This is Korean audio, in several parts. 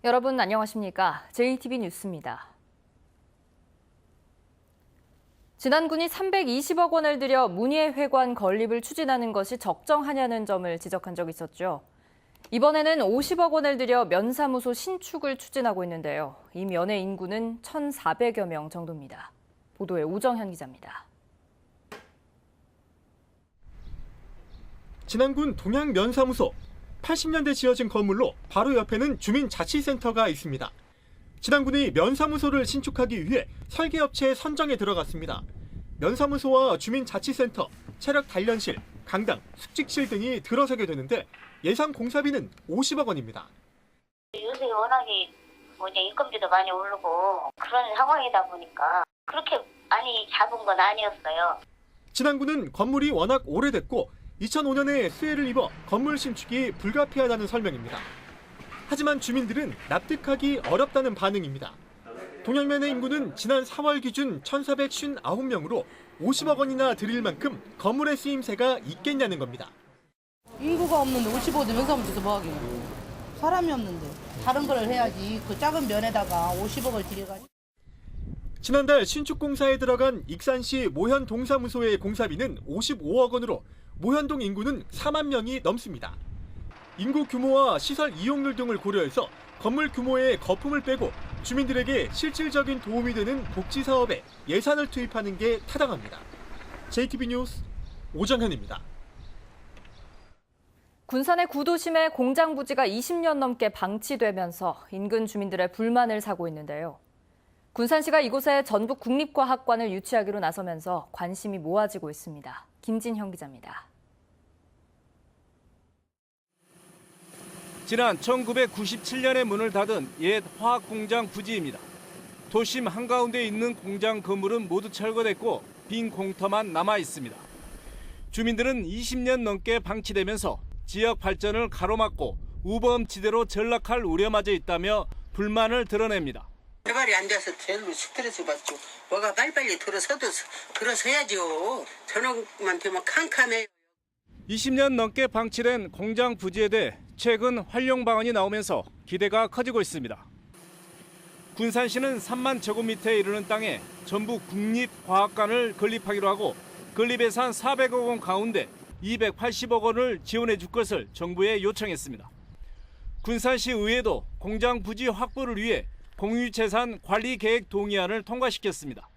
여러분 안녕하십니까? JTB 뉴스입니다. 진안군이 320억 원을 들여 문예회관 건립을 추진하는 것이 적정하냐는 점을 지적한 적이 있었죠. 이번에는 50억 원을 들여 면사무소 신축을 추진하고 있는데요. 이 면의 인구는 1,400여 명 정도입니다. 보도에 오정현 기자입니다. 진안군 동양면사무소. 80년대 지어진 건물로 바로 옆에는 주민자치센터가 있습니다. 진안군이 면사무소를 신축하기 위해 설계업체 선정에 들어갔습니다. 면사무소와 주민자치센터, 체력 단련실, 강당, 숙직실 등이 들어서게 되는데 예상 공사비는 50억 원입니다. 요새 워낙에 인건비도 많이 오르고 그런 상황이다 보니까 그렇게 많이 잡은 건 아니었어요. 진안군은 건물이 워낙 오래됐고 2005년에 수해를 입어 건물 신축이 불가피하다는 설명입니다. 하지만 주민들은 납득하기 어렵다는 반응입니다. 동양면의 인구는 지난 4월 기준 1,459명으로 50억 원이나 들일 만큼 건물의 쓰임새가 있겠냐는 겁니다. 인구가 없는데 50억 면사무소에서 뭐 하긴 사람이 없는데 다른 걸 해야지. 그 작은 면에다가 50억을 들여가지고. 지난달 신축 공사에 들어간 익산시 모현 동사무소의 공사비는 55억 원으로 모현동 인구는 4만 명이 넘습니다. 인구 규모와 시설 이용률 등을 고려해서 건물 규모의 거품을 빼고 주민들에게 실질적인 도움이 되는 복지 사업에 예산을 투입하는 게 타당합니다. JTB 뉴스 오정현입니다. 군산의 구도심에 공장 부지가 20년 넘게 방치되면서 인근 주민들의 불만을 사고 있는데요. 군산시가 이곳에 전북 국립과학관을 유치하기로 나서면서 관심이 모아지고 있습니다. 김진형 기자입니다. 지난 1997년에 문을 닫은 옛 화학공장 부지입니다. 도심 한가운데 있는 공장 건물은 모두 철거됐고 빈 공터만 남아 있습니다. 주민들은 20년 넘게 방치되면서 지역 발전을 가로막고 우범지대로 전락할 우려마저 있다며 불만을 드러냅니다. 개발이 안 돼서 제일로 스트레스 받죠. 뭐가 빨리빨리 들어서야죠. 저녁만 되면 캄캄해요. 20년 넘게 방치된 공장 부지에 대해 최근 활용 방안이 나오면서 기대가 커지고 있습니다. 군산시는 3만 제곱미터에 이르는 땅에 전북 국립과학관을 건립하기로 하고 건립 예산 400억 원 가운데 280억 원을 지원해 줄 것을 정부에 요청했습니다. 군산시 의회도 공장 부지 확보를 위해 공유재산 관리계획 동의안을 통과시켰습니다.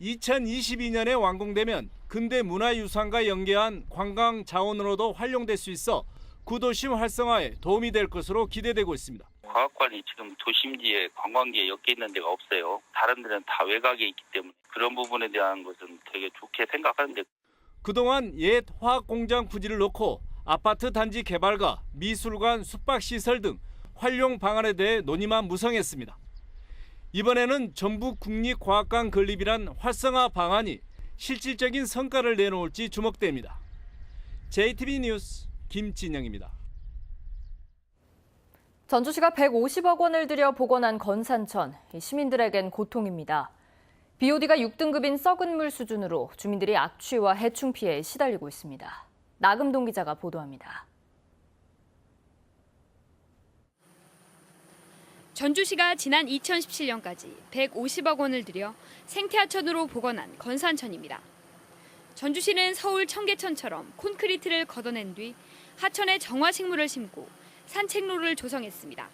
2022년에 완공되면 근대 문화유산과 연계한 관광 자원으로도 활용될 수 있어 구도심 활성화에 도움이 될 것으로 기대되고 있습니다. 과학관이 지금 도심지에 관광지에 엮여 있는 데가 없어요. 다른 데는 다 외곽에 있기 때문에 그런 부분에 대한 것은 되게 좋게 생각하는데 그동안 옛 화학공장 부지를 놓고 아파트 단지 개발과 미술관, 숙박시설 등 활용 방안에 대해 논의만 무성했습니다. 이번에는 전북 국립과학관 건립이란 활성화 방안이 실질적인 성과를 내놓을지 주목됩니다. JTB 뉴스 김진영입니다. 전주시가 150억 원을 들여 복원한 건산천, 시민들에겐 고통입니다. BOD가 6등급인 썩은 물 수준으로 주민들이 악취와 해충 피해에 시달리고 있습니다. 나금동 기자가 보도합니다. 전주시가 지난 2017년까지 150억 원을 들여 생태하천으로 복원한 건산천입니다. 전주시는 서울 청계천처럼 콘크리트를 걷어낸 뒤 하천에 정화식물을 심고 산책로를 조성했습니다.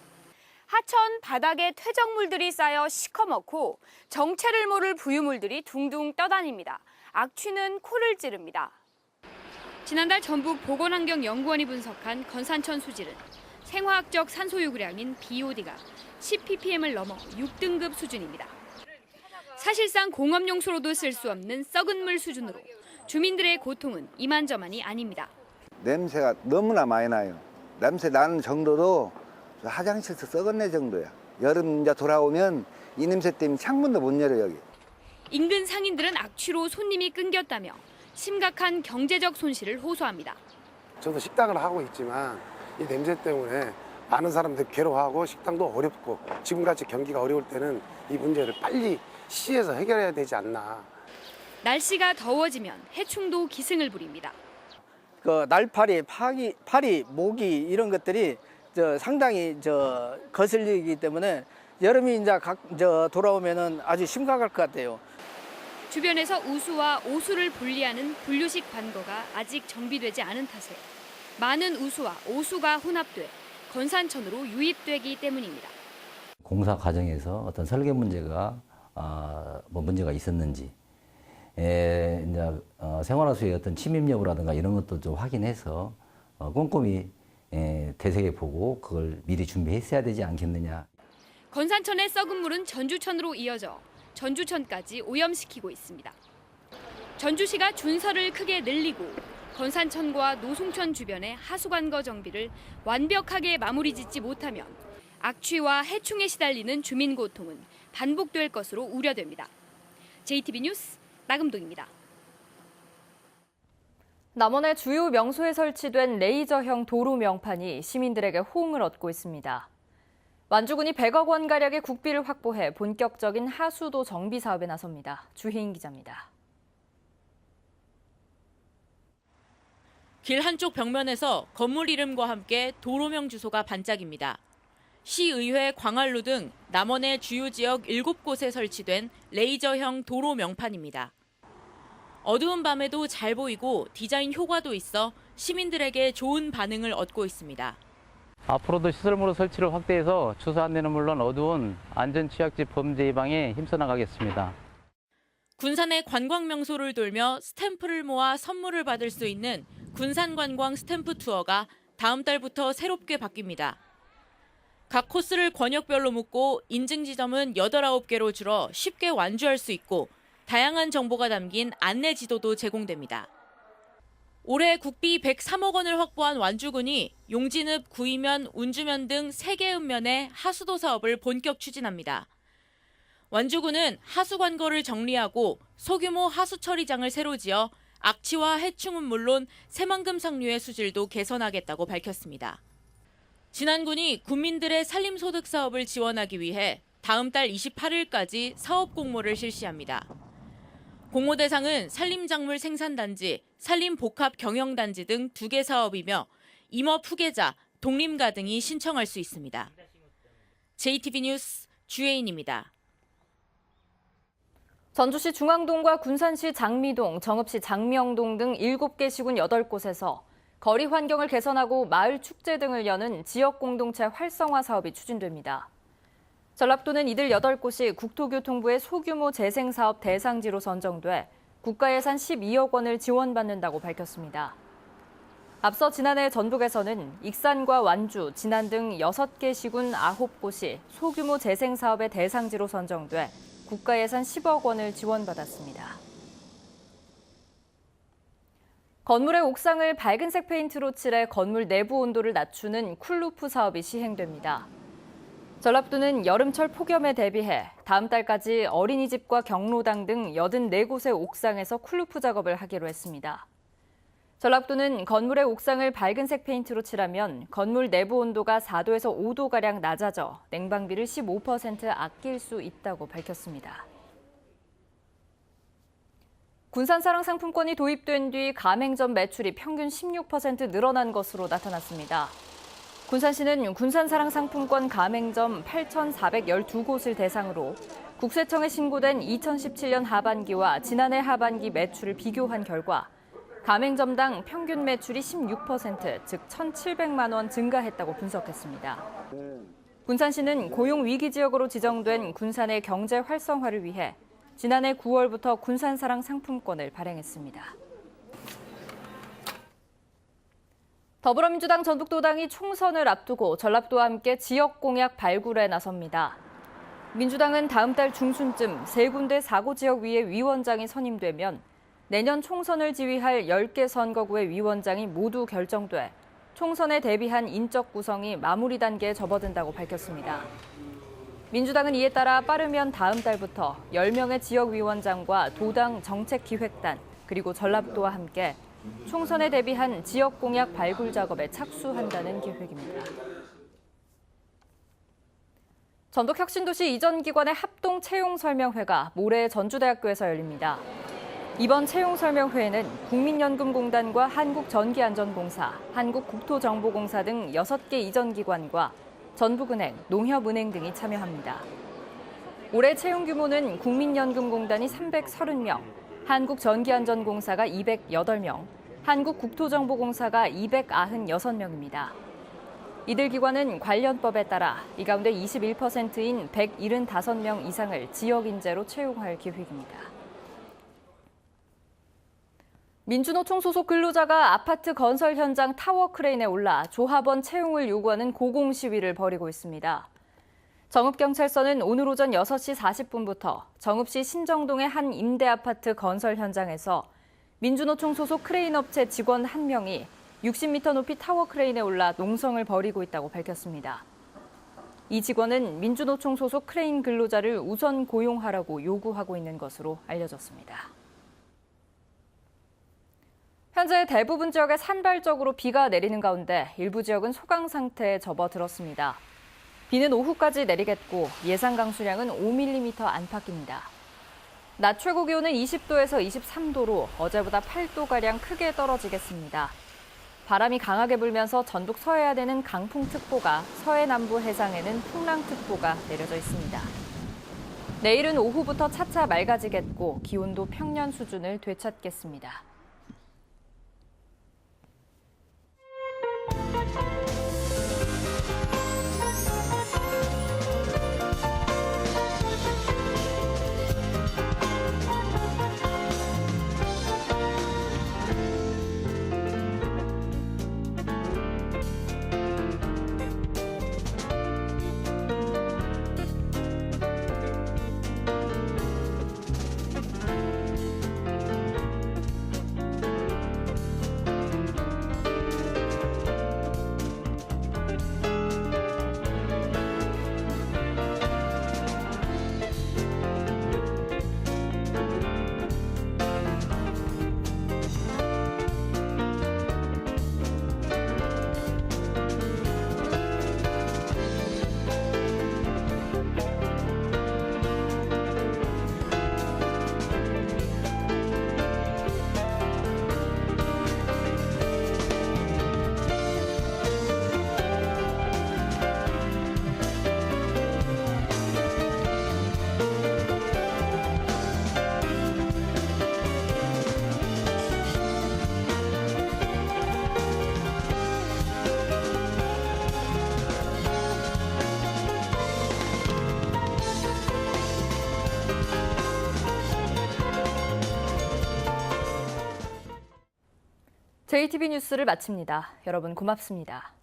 하천 바닥에 퇴적물들이 쌓여 시커멓고 정체를 모를 부유물들이 둥둥 떠다닙니다. 악취는 코를 찌릅니다. 지난달 전북 보건환경연구원이 분석한 건산천 수질은 생화학적 산소 요구량인 BOD가 10ppm을 넘어 6등급 수준입니다. 사실상 공업용수로도 쓸 수 없는 썩은 물 수준으로 주민들의 고통은 이만저만이 아닙니다. 냄새가 너무나 많이 나요. 냄새 나는 정도로 화장실에서 썩었네 정도야. 여름 이제 돌아오면 이 냄새 때문에 창문도 못 열어요, 여기. 인근 상인들은 악취로 손님이 끊겼다며 심각한 경제적 손실을 호소합니다. 저도 식당을 하고 있지만 이 냄새 때문에 많은 사람들 괴로워하고 식당도 어렵고 지금같이 경기가 어려울 때는 이 문제를 빨리 시에서 해결해야 되지 않나. 날씨가 더워지면 해충도 기승을 부립니다. 그 날파리, 파리, 모기 이런 것들이 상당히 거슬리기 때문에 여름이 이제 돌아오면은 아주 심각할 것 같아요. 주변에서 우수와 오수를 분리하는 분류식 관거가 아직 정비되지 않은 탓에 많은 우수와 오수가 혼합돼 건산천으로 유입되기 때문입니다. 공사 과정에서 어떤 설계 문제가 문제가 있었는지, 이제 생활하수의 어떤 침입 여부라든가 이런 것도 좀 확인해서 꼼꼼히 되새겨 보고 그걸 미리 준비했어야 되지 않겠느냐. 건산천의 썩은 물은 전주천으로 이어져 전주천까지 오염시키고 있습니다. 전주시가 준설을 크게 늘리고 건산천과 노송천 주변의 하수관거 정비를 완벽하게 마무리 짓지 못하면 악취와 해충에 시달리는 주민 고통은 반복될 것으로 우려됩니다. JTB 뉴스 나금동입니다. 남원의 주요 명소에 설치된 레이저형 도로 명판이 시민들에게 호응을 얻고 있습니다. 완주군이 100억 원가량의 국비를 확보해 본격적인 하수도 정비 사업에 나섭니다. 주희인 기자입니다. 길 한쪽 벽면에서 건물 이름과 함께 도로명 주소가 반짝입니다. 시의회 광활루 등 남원의 주요 지역 7곳에 설치된 레이저형 도로 명판입니다. 어두운 밤에도 잘 보이고 디자인 효과도 있어 시민들에게 좋은 반응을 얻고 있습니다. 앞으로도 시설물로 설치를 확대해서 주소 안내는 물론 어두운 안전취약지 범죄 예방에 힘써 나가겠습니다. 군산의 관광 명소를 돌며 스탬프를 모아 선물을 받을 수 있는 군산관광 스탬프 투어가 다음 달부터 새롭게 바뀝니다. 각 코스를 권역별로 묶고 인증 지점은 8, 9개로 줄어 쉽게 완주할 수 있고 다양한 정보가 담긴 안내 지도도 제공됩니다. 올해 국비 103억 원을 확보한 완주군이 용진읍, 구이면, 운주면 등 3개 읍면의 하수도 사업을 본격 추진합니다. 완주군은 하수관거를 정리하고 소규모 하수처리장을 새로 지어 악취와 해충은 물론 새만금 상류의 수질도 개선하겠다고 밝혔습니다. 진안군이 군민들의 산림소득 사업을 지원하기 위해 다음 달 28일까지 사업 공모를 실시합니다. 공모 대상은 산림작물 생산단지, 산림복합경영단지 등 2개 사업이며 임업 후계자, 독림가 등이 신청할 수 있습니다. JTB 뉴스 주혜인입니다. 전주시 중앙동과 군산시 장미동, 정읍시 장명동 등 7개 시군 8곳에서 거리 환경을 개선하고 마을 축제 등을 여는 지역 공동체 활성화 사업이 추진됩니다. 전라북도는 이들 8곳이 국토교통부의 소규모 재생사업 대상지로 선정돼 국가 예산 12억 원을 지원받는다고 밝혔습니다. 앞서 지난해 전북에서는 익산과 완주, 진안 등 6개 시군 9곳이 소규모 재생사업의 대상지로 선정돼 국가 예산 10억 원을 지원받았습니다. 건물의 옥상을 밝은색 페인트로 칠해 건물 내부 온도를 낮추는 쿨루프 사업이 시행됩니다. 전라북도는 여름철 폭염에 대비해 다음 달까지 어린이집과 경로당 등 84곳의 옥상에서 쿨루프 작업을 하기로 했습니다. 전라북도는 건물의 옥상을 밝은색 페인트로 칠하면 건물 내부 온도가 4도에서 5도가량 낮아져 냉방비를 15% 아낄 수 있다고 밝혔습니다. 군산사랑 상품권이 도입된 뒤 가맹점 매출이 평균 16% 늘어난 것으로 나타났습니다. 군산시는 군산사랑 상품권 가맹점 8,412곳을 대상으로 국세청에 신고된 2017년 하반기와 지난해 하반기 매출을 비교한 결과 가맹점당 평균 매출이 16%, 즉 1,700만 원 증가했다고 분석했습니다. 군산시는 고용 위기 지역으로 지정된 군산의 경제 활성화를 위해 지난해 9월부터 군산사랑 상품권을 발행했습니다. 더불어민주당 전북도당이 총선을 앞두고 전라북도와 함께 지역 공약 발굴에 나섭니다. 민주당은 다음 달 중순쯤 3군데 4고 지역위의 위원장이 선임되면 내년 총선을 지휘할 10개 선거구의 위원장이 모두 결정돼 총선에 대비한 인적 구성이 마무리 단계에 접어든다고 밝혔습니다. 민주당은 이에 따라 빠르면 다음 달부터 10명의 지역위원장과 도당 정책기획단 그리고 전라북도와 함께 총선에 대비한 지역 공약 발굴 작업에 착수한다는 계획입니다. 전북혁신도시 이전 기관의 합동 채용 설명회가 모레 전주대학교에서 열립니다. 이번 채용 설명회에는 국민연금공단과 한국전기안전공사, 한국국토정보공사 등 6개 이전기관과 전북은행, 농협은행 등이 참여합니다. 올해 채용 규모는 국민연금공단이 330명, 한국전기안전공사가 208명, 한국국토정보공사가 296명입니다. 이들 기관은 관련법에 따라 이 가운데 21%인 175명 이상을 지역 인재로 채용할 계획입니다. 민주노총 소속 근로자가 아파트 건설 현장 타워 크레인에 올라 조합원 채용을 요구하는 고공 시위를 벌이고 있습니다. 정읍경찰서는 오늘 오전 6시 40분부터 정읍시 신정동의 한 임대아파트 건설 현장에서 민주노총 소속 크레인 업체 직원 1명이 60m 높이 타워 크레인에 올라 농성을 벌이고 있다고 밝혔습니다. 이 직원은 민주노총 소속 크레인 근로자를 우선 고용하라고 요구하고 있는 것으로 알려졌습니다. 현재 대부분 지역에 산발적으로 비가 내리는 가운데 일부 지역은 소강 상태에 접어들었습니다. 비는 오후까지 내리겠고 예상 강수량은 5mm 안팎입니다. 낮 최고 기온은 20도에서 23도로 어제보다 8도가량 크게 떨어지겠습니다. 바람이 강하게 불면서 전북 서해안에는 강풍특보가, 서해 남부 해상에는 풍랑특보가 내려져 있습니다. 내일은 오후부터 차차 맑아지겠고 기온도 평년 수준을 되찾겠습니다. JTB 뉴스를 마칩니다. 여러분 고맙습니다.